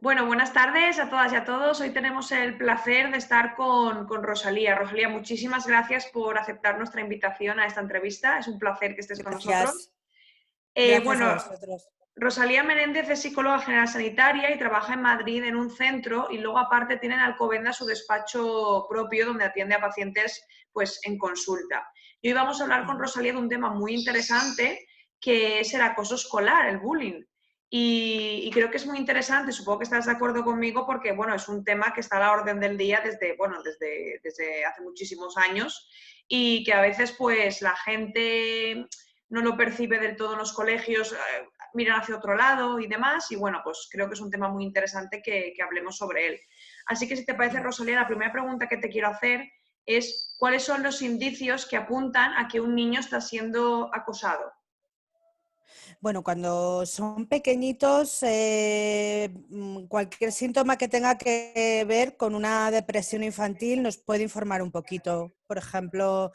Bueno, buenas tardes a todas y a todos. Hoy tenemos el placer de estar con Rosalía. Rosalía, muchísimas gracias por aceptar nuestra invitación a esta entrevista. Es un placer que estés con nosotros. Gracias, gracias a Bueno, vosotros. Rosalía Menéndez es psicóloga general sanitaria y trabaja en Madrid en un centro y luego aparte tiene en Alcobendas su despacho propio donde atiende a pacientes pues, en consulta. Y hoy vamos a hablar con Rosalía de un tema muy interesante que es el acoso escolar, el bullying. Y creo que es muy interesante, supongo que estás de acuerdo conmigo porque bueno, es un tema que está a la orden del día desde hace muchísimos años y que a veces pues la gente no lo percibe del todo en los colegios, miran hacia otro lado y demás, y bueno, pues creo que es un tema muy interesante que hablemos sobre él. Así que si te parece, Rosalía, la primera pregunta que te quiero hacer es ¿cuáles son los indicios que apuntan a que un niño está siendo acosado? Bueno, cuando son pequeñitos, cualquier síntoma que tenga que ver con una depresión infantil nos puede informar un poquito. Por ejemplo,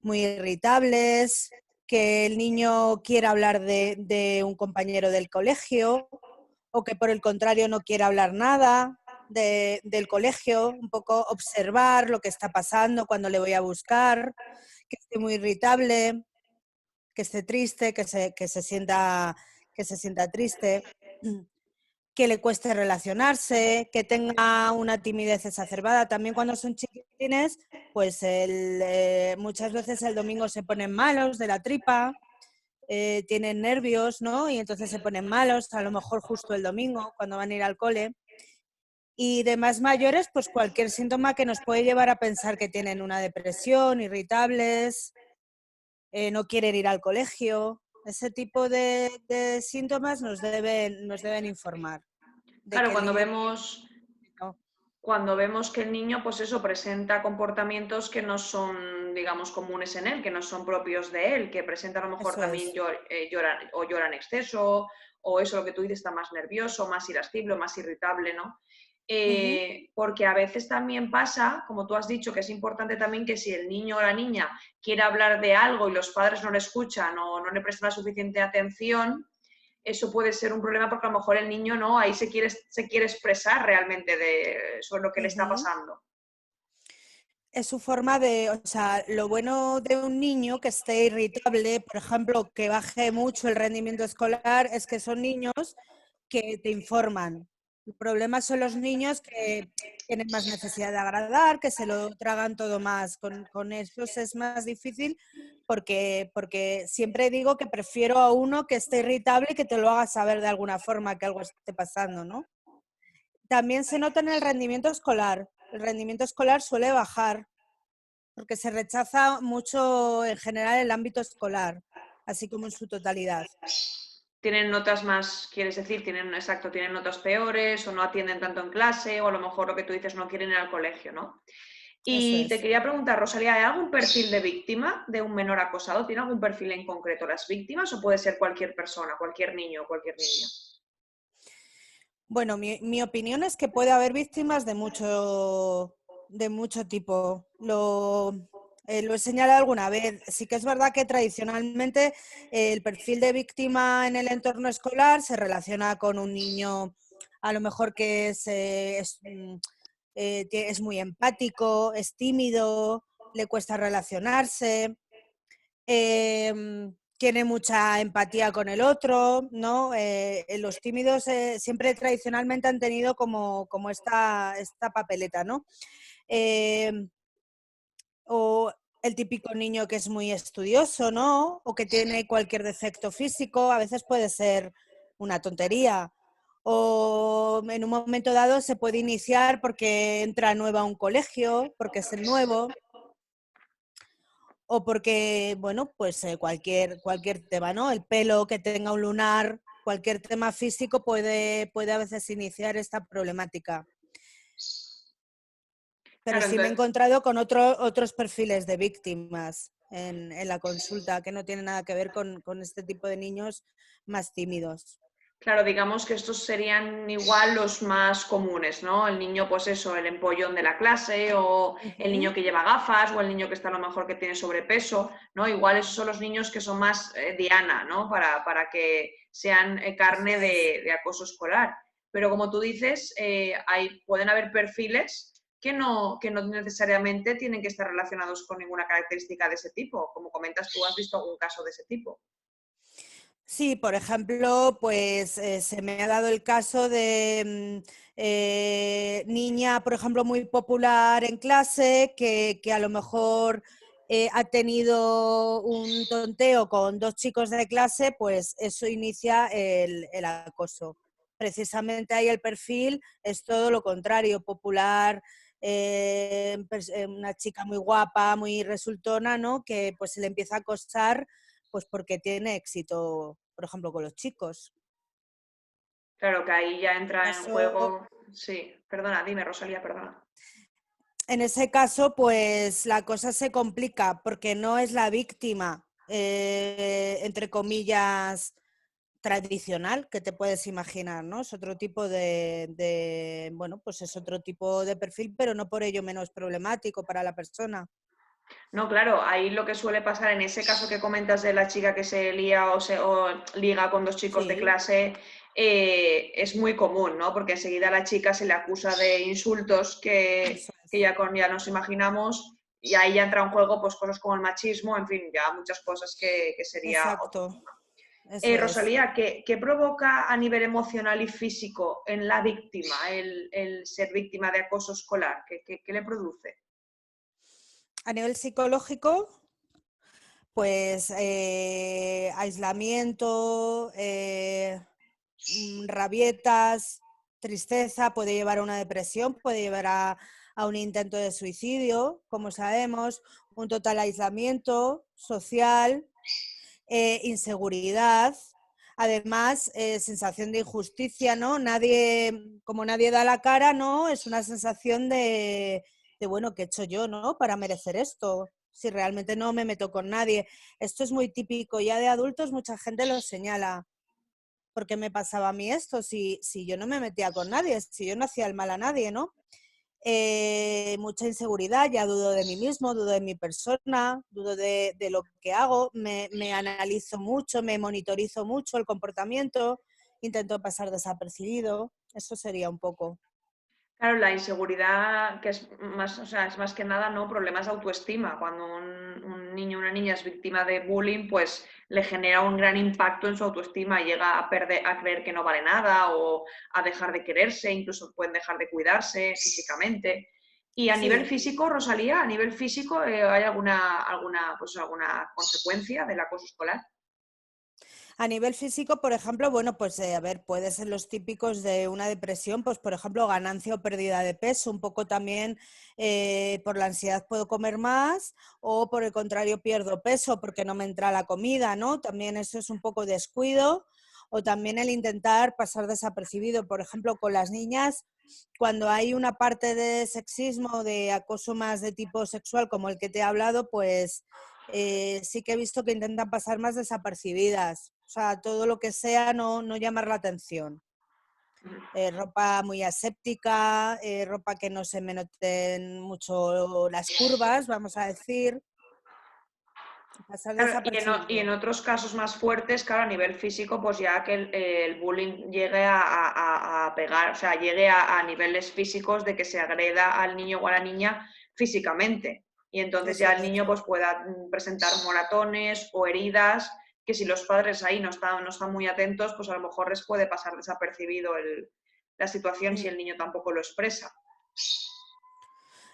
muy irritables, que el niño quiera hablar de un compañero del colegio o que por el contrario no quiera hablar nada del colegio, un poco observar lo que está pasando cuando le voy a buscar, que esté muy irritable, que esté triste, que se sienta triste, que le cueste relacionarse, que tenga una timidez exacerbada. También cuando son chiquitines, pues muchas veces el domingo se ponen malos de la tripa, tienen nervios, ¿no? Y entonces se ponen malos, a lo mejor justo el domingo, cuando van a ir al cole. Y de más mayores, pues cualquier síntoma que nos puede llevar a pensar que tienen una depresión, irritables, no quieren ir al colegio. Ese tipo de síntomas nos deben informar de Claro, que el niño tiene... cuando vemos que el niño, pues eso, presenta comportamientos que no son, digamos, comunes en él, que no son propios de él, que presenta a lo mejor Eso también es. llora en exceso, o eso lo que tú dices está más nervioso, más irascible, más irritable, ¿no? Ujú. Porque a veces también pasa, como tú has dicho, que es importante también que si el niño o la niña quiere hablar de algo y los padres no le escuchan o no le prestan la suficiente atención, eso puede ser un problema porque a lo mejor el niño no, ahí se quiere expresar realmente sobre lo que le está Ujú. pasando. Es su forma de, o sea, lo bueno de un niño que esté irritable, por ejemplo, que baje mucho el rendimiento escolar, es que son niños que te informan. El problema son los niños que tienen más necesidad de agradar, que se lo tragan todo más. Con esos es más difícil porque siempre digo que prefiero a uno que esté irritable y que te lo haga saber de alguna forma que algo esté pasando, ¿no? También se nota en el rendimiento escolar. El rendimiento escolar suele bajar porque se rechaza mucho en general el ámbito escolar, así como en su totalidad. Tienen notas más, quieres decir, tienen notas peores o no atienden tanto en clase o a lo mejor lo que tú dices no quieren ir al colegio, ¿no? Eso Y te es. quería preguntar, Rosalía, ¿hay algún perfil de víctima de un menor acosado? ¿Tiene algún perfil en concreto las víctimas o puede ser cualquier persona, cualquier niño o cualquier niña? Bueno, mi opinión es que puede haber víctimas de mucho tipo. Lo he señalado alguna vez. Sí que es verdad que tradicionalmente el perfil de víctima en el entorno escolar se relaciona con un niño a lo mejor que es muy empático, es tímido, le cuesta relacionarse, tiene mucha empatía con el otro, ¿no? Los tímidos siempre tradicionalmente han tenido como esta papeleta, ¿no? Eh, o el típico niño que es muy estudioso, ¿no? O que tiene cualquier defecto físico, a veces puede ser una tontería. O en un momento dado se puede iniciar porque entra nueva a un colegio, porque es el nuevo, o porque, bueno, pues cualquier tema, ¿no? El pelo que tenga un lunar, cualquier tema físico puede a veces iniciar esta problemática. Pero Claro, sí me he entonces, encontrado con otros perfiles de víctimas en la consulta que no tienen nada que ver con este tipo de niños más tímidos. claro, digamos que estos serían igual los más comunes, ¿no? El niño, pues eso, el empollón de la clase, o el niño Ujú. que lleva gafas, o el niño que está a lo mejor que tiene sobrepeso, ¿no? Igual esos son los niños que son más diana, ¿no? Para que sean Eso carne es. de acoso escolar. pero como tú dices, pueden haber perfiles que no necesariamente tienen que estar relacionados con ninguna característica de ese tipo. Como comentas, tú has visto algún caso de ese tipo. Sí, por ejemplo, pues se me ha dado el caso de niña, por ejemplo, muy popular en clase, que a lo mejor ha tenido un tonteo con dos chicos de clase, pues eso inicia el acoso. Precisamente ahí el perfil es todo lo contrario, popular, una chica muy guapa, muy resultona, ¿no? Que pues se le empieza a acosar pues porque tiene éxito, por ejemplo, con los chicos. Claro que ahí ya En ese entra en caso, juego. Sí, perdona, dime, Rosalía, perdona. en ese caso, pues la cosa se complica porque no es la víctima, entre comillas, tradicional que te puedes imaginar, ¿no? Es otro tipo bueno, pues es otro tipo de perfil, pero no por ello menos problemático para la persona. No, claro, ahí lo que suele pasar en ese caso que comentas de la chica que se lía o liga con dos chicos de Sí, clase, es muy común, ¿no? Porque enseguida a la chica se le acusa de insultos eso que es. ya nos imaginamos y ahí ya entra en juego pues cosas como el machismo, en fin, ya muchas cosas que sería otro Exacto, tema. eso es. Rosalía, ¿qué provoca a nivel emocional y físico en la víctima el ser víctima de acoso escolar? ¿Qué le produce? A nivel psicológico, pues aislamiento, rabietas, tristeza, puede llevar a una depresión, puede llevar a un intento de suicidio, como sabemos, un total aislamiento social, inseguridad, además sensación de injusticia, ¿no? Como nadie da la cara, ¿no? Es una sensación bueno, ¿qué he hecho yo, ¿no? Para merecer esto, si realmente no me meto con nadie. Esto es muy típico ya de adultos, mucha gente lo señala. ¿Por qué me pasaba a mí esto? Si yo no me metía con nadie, si yo no hacía el mal a nadie, ¿no? Mucha inseguridad, ya dudo de mí mismo, dudo de mi persona, dudo de lo que hago, me analizo mucho, me monitorizo mucho el comportamiento, intento pasar desapercibido, eso sería un poco. Claro, la inseguridad, que es más, o sea, es más que nada, ¿no? Problemas de autoestima. Cuando un niño o una niña es víctima de bullying, pues le genera un gran impacto en su autoestima, llega a creer que no vale nada o a dejar de quererse, incluso pueden dejar de cuidarse físicamente. Y a nivel Sí. físico, Rosalía, a nivel físico, ¿hay alguna consecuencia del acoso escolar? A nivel físico, por ejemplo, bueno, pues a ver, puede ser los típicos de una depresión, pues por ejemplo, ganancia o pérdida de peso, un poco también por la ansiedad puedo comer más o por el contrario pierdo peso porque no me entra la comida, ¿no? También eso es un poco descuido o también el intentar pasar desapercibido, por ejemplo, con las niñas. Cuando hay una parte de sexismo, de acoso más de tipo sexual, como el que te he hablado, pues sí que he visto que intentan pasar más desapercibidas. O sea, todo lo que sea no llamar la atención. Ropa muy aséptica, ropa que no se me noten mucho las curvas, vamos a decir, pasar Claro, y en desapercibido. otros casos más fuertes, claro, a nivel físico, pues ya que el bullying llegue a pegar, o sea, llegue a niveles físicos de que se agreda al niño o a la niña físicamente. Y entonces Eso ya el es. niño pues pueda presentar moratones o heridas que si los padres ahí no están muy atentos, pues a lo mejor les puede pasar desapercibido la situación si Mm. el niño tampoco lo expresa.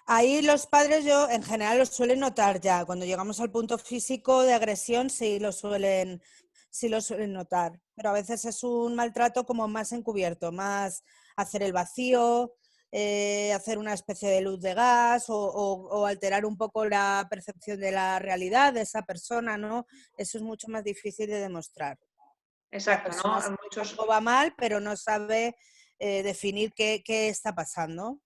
Ahí los padres yo en general los suelen notar ya. Cuando llegamos al punto físico de agresión sí lo suelen notar. Pero a veces es un maltrato como más encubierto, más hacer el vacío, hacer una especie de luz de gas o alterar un poco la percepción de la realidad de esa persona, ¿no? Eso es mucho más difícil de demostrar. La Exacto, persona ¿no? sabe que algo va mal, pero no sabe definir qué está pasando.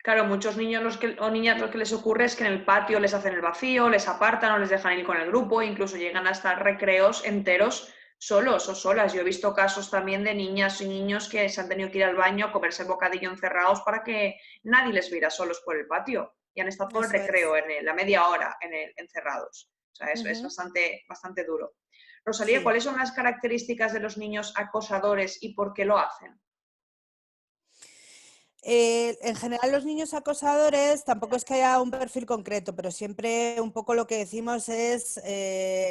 Claro, muchos niños o niñas lo que les ocurre es que en el patio les hacen el vacío, les apartan o les dejan ir con el grupo, incluso llegan hasta recreos enteros solos o solas. Yo he visto casos también de niñas y niños que se han tenido que ir al baño a comerse el bocadillo encerrados para que nadie les viera solos por el patio y han estado todo el Eso es. recreo, la media hora encerrados. O sea, es Ujú. bastante duro. Rosalía, Sí. ¿cuáles son las características de los niños acosadores y por qué lo hacen? En general los niños acosadores tampoco es que haya un perfil concreto, pero siempre un poco lo que decimos es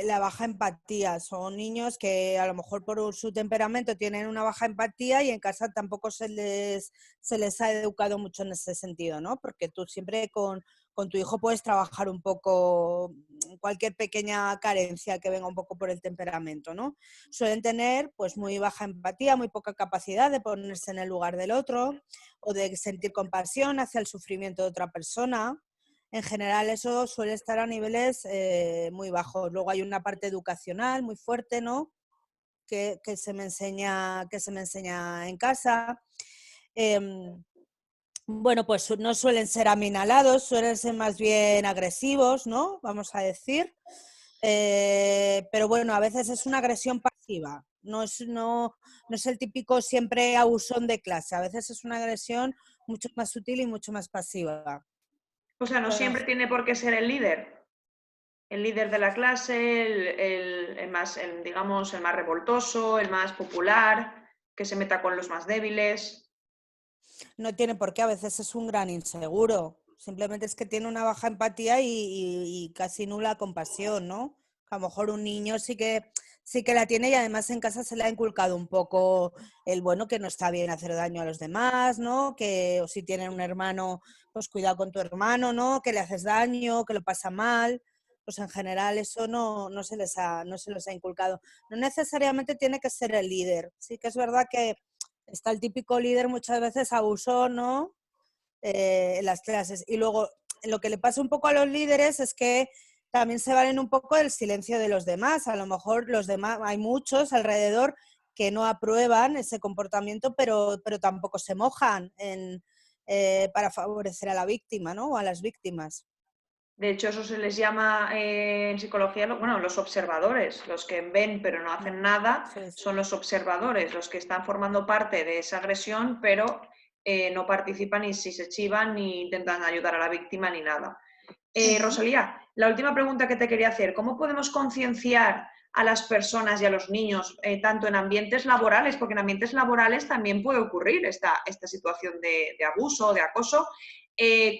la baja empatía. Son niños que a lo mejor por su temperamento tienen una baja empatía y en casa tampoco se les ha educado mucho en ese sentido, ¿no? Porque tú siempre con tu hijo puedes trabajar un poco cualquier pequeña carencia que venga un poco por el temperamento, ¿no? Suelen tener pues muy baja empatía, muy poca capacidad de ponerse en el lugar del otro o de sentir compasión hacia el sufrimiento de otra persona. En general eso suele estar a niveles muy bajos. Luego hay una parte educacional muy fuerte, ¿no? Que se me enseña en casa. Bueno, pues no suelen ser aminalados, suelen ser más bien agresivos, ¿no? Vamos a decir. Pero bueno, a veces es una agresión pasiva, no es el típico siempre abusón de clase, a veces es una agresión mucho más sutil y mucho más pasiva. O sea, no Pero siempre tiene por qué ser el líder de la clase, el más, digamos, el más revoltoso, el más popular, que se meta con los más débiles. no tiene por qué, a veces es un gran inseguro, simplemente es que tiene una baja empatía y casi nula compasión, ¿no? A lo mejor un niño sí que la tiene y además en casa se le ha inculcado un poco el bueno que no está bien hacer daño a los demás, ¿no? Que o si tienen un hermano, pues cuidado con tu hermano, ¿no? Que le haces daño, que lo pasa mal. Pues en general eso no se les ha inculcado. No necesariamente tiene que ser el líder. Sí que es verdad que está el típico líder muchas veces abusón, ¿no? En las clases. Y luego lo que le pasa un poco a los líderes es que también se valen un poco del silencio de los demás. A lo mejor los demás, hay muchos alrededor que no aprueban ese comportamiento, pero tampoco se mojan para favorecer a la víctima, ¿no? O a las víctimas. De hecho, eso se les llama en psicología, bueno, los observadores, los que ven pero no hacen nada, Sí, sí. son los observadores, los que están formando parte de esa agresión, pero no participan ni si se chivan ni intentan ayudar a la víctima ni nada. Ujú. Rosalía, la última pregunta que te quería hacer, ¿cómo podemos concienciar a las personas y a los niños, tanto en ambientes laborales, porque en ambientes laborales también puede ocurrir esta situación de abuso, de acoso?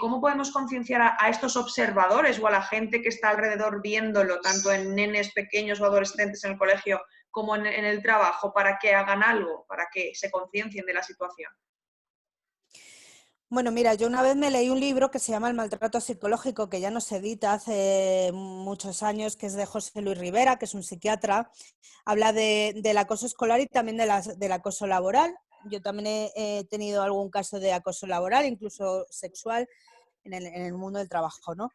¿Cómo podemos concienciar a estos observadores o a la gente que está alrededor viéndolo, tanto en nenes pequeños o adolescentes en el colegio como en el trabajo, para que hagan algo, para que se conciencien de la situación? Bueno, mira, yo una vez me leí un libro que se llama El maltrato psicológico, que ya no se edita hace muchos años, que es de José Luis Rivera, que es un psiquiatra. Habla del acoso escolar y también del acoso laboral. Yo también he tenido algún caso de acoso laboral, incluso sexual, en el mundo del trabajo, ¿no?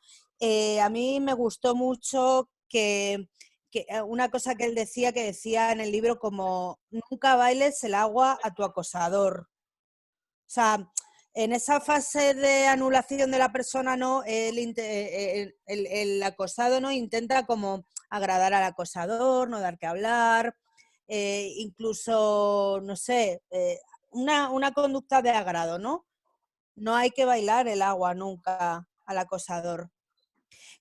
A mí me gustó mucho que una cosa que decía en el libro como nunca bailes el agua a tu acosador. O sea, en esa fase de anulación de la persona, ¿no? El acosado, ¿no? Intenta como agradar al acosador, no dar que hablar, incluso, no sé, una conducta de agrado, ¿no? No hay que bailar el agua nunca al acosador.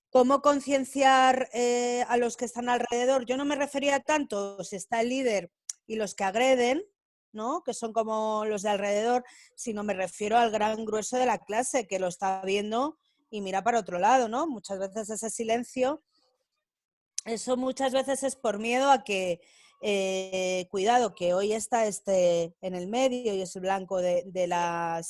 ¿Cómo concienciar a los que están alrededor? Yo no me refería tanto si está el líder y los que agreden, ¿no? Que son como los de alrededor, sino me refiero al gran grueso de la clase que lo está viendo y mira para otro lado, ¿no? Muchas veces ese silencio, eso muchas veces es por miedo a que, cuidado, que hoy está en el medio y es el blanco de la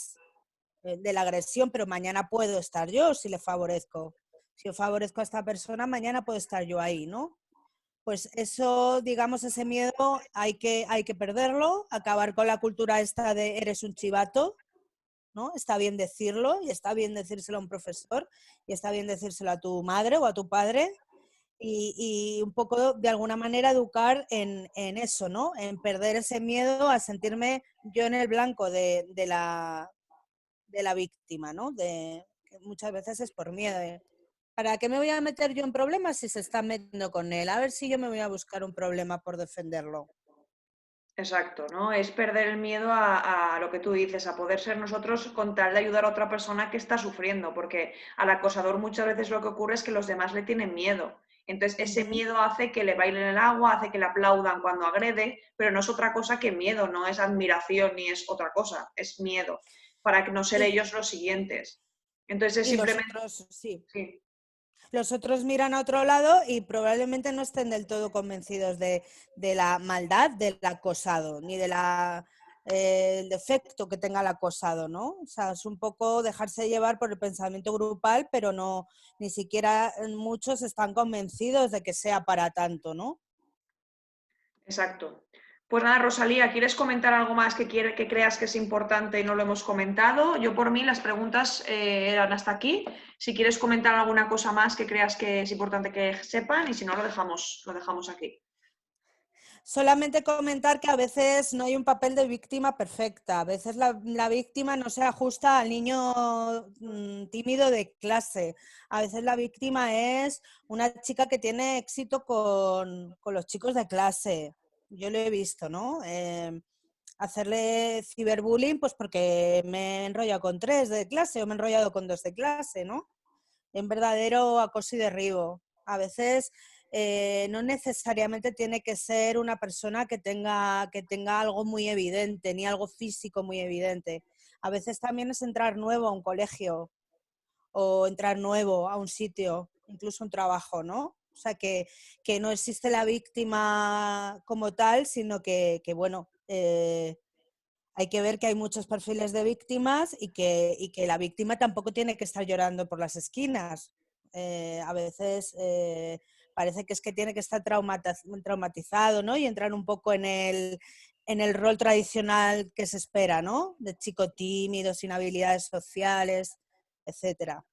agresión, pero mañana puedo estar yo si le favorezco. Si yo favorezco a esta persona, mañana puedo estar yo ahí, ¿no? Pues eso, digamos, ese miedo hay que perderlo, acabar con la cultura esta de eres un chivato, ¿no? Está bien decirlo y está bien decírselo a un profesor y está bien decírselo a tu madre o a tu padre y un poco de alguna manera educar en eso, ¿no? En perder ese miedo a sentirme yo en el blanco de la víctima, ¿no? Que muchas veces es por miedo. ¿Para qué me voy a meter yo en problemas si se está metiendo con él? A ver si yo me voy a buscar un problema por defenderlo. Exacto, ¿no? Es perder el miedo a lo que tú dices, a poder ser nosotros con tal de ayudar a otra persona que está sufriendo, porque al acosador muchas veces lo que ocurre es que los demás le tienen miedo. Entonces, ese Ujú. miedo hace que le bailen el agua, hace que le aplaudan cuando agrede, pero no es otra cosa que miedo, no es admiración ni es otra cosa, es miedo. para que no ser Y, ellos los siguientes. Entonces es y los simplemente... otros, sí. Sí, Los otros miran a otro lado y probablemente no estén del todo convencidos de la maldad del acosado, ni de el defecto que tenga el acosado, ¿no? O sea, es un poco dejarse llevar por el pensamiento grupal, pero no, ni siquiera muchos están convencidos de que sea para tanto, ¿no? exacto. Pues nada, Rosalía, ¿quieres comentar algo más que creas que es importante y no lo hemos comentado? Yo por mí las preguntas eran hasta aquí. Si quieres comentar alguna cosa más que creas que es importante que sepan y si no lo dejamos aquí. Solamente comentar que a veces no hay un papel de víctima perfecta, a veces la víctima no se ajusta al niño tímido de clase, a veces la víctima es una chica que tiene éxito con los chicos de clase, yo lo he visto, ¿no? Hacerle ciberbullying pues porque me he enrollado con 3 de clase o me he enrollado con 2 de clase, ¿no? En verdadero acoso y derribo. A veces no necesariamente tiene que ser una persona que tenga algo muy evidente, ni algo físico muy evidente. A veces también es entrar nuevo a un colegio o entrar nuevo a un sitio, incluso un trabajo, ¿no? O sea, que no existe la víctima como tal, sino bueno, hay que ver que hay muchos perfiles de víctimas y que la víctima tampoco tiene que estar llorando por las esquinas. A veces parece que es que tiene que estar traumatizado, ¿no? Y entrar un poco en el rol tradicional que se espera, ¿no? De chico tímido, sin habilidades sociales, etcétera.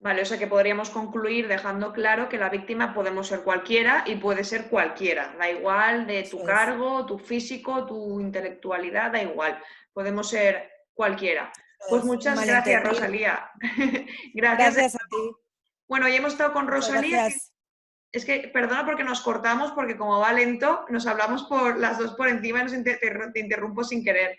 Vale, o sea que podríamos concluir dejando claro que la víctima podemos ser cualquiera y puede ser cualquiera. Da igual de tu Eso es. cargo, tu físico, tu intelectualidad, da igual. Podemos ser cualquiera. Eso Pues es. Un muchas gracias, malentendido. Rosalía. Gracias. Gracias a ti. Bueno, y hemos estado con Muchas Rosalía. gracias. Es que, perdona porque nos cortamos, porque como va lento, nos hablamos por las dos por encima y te interrumpo sin querer.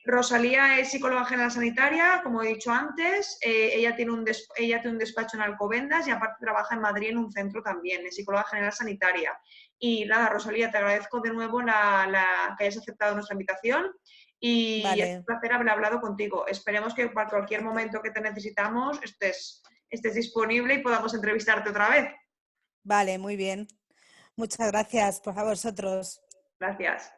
Rosalía es psicóloga general sanitaria, como he dicho antes. Ella tiene un despacho en Alcobendas y aparte trabaja en Madrid en un centro también, es psicóloga general sanitaria. Y nada, Rosalía, te agradezco de nuevo que hayas aceptado nuestra invitación y es un Vale, placer haber hablado contigo. Esperemos que para cualquier igualmente. momento que te necesitamos estés disponible y podamos entrevistarte otra vez. Vale, muy bien. Muchas gracias por a vosotros. Gracias.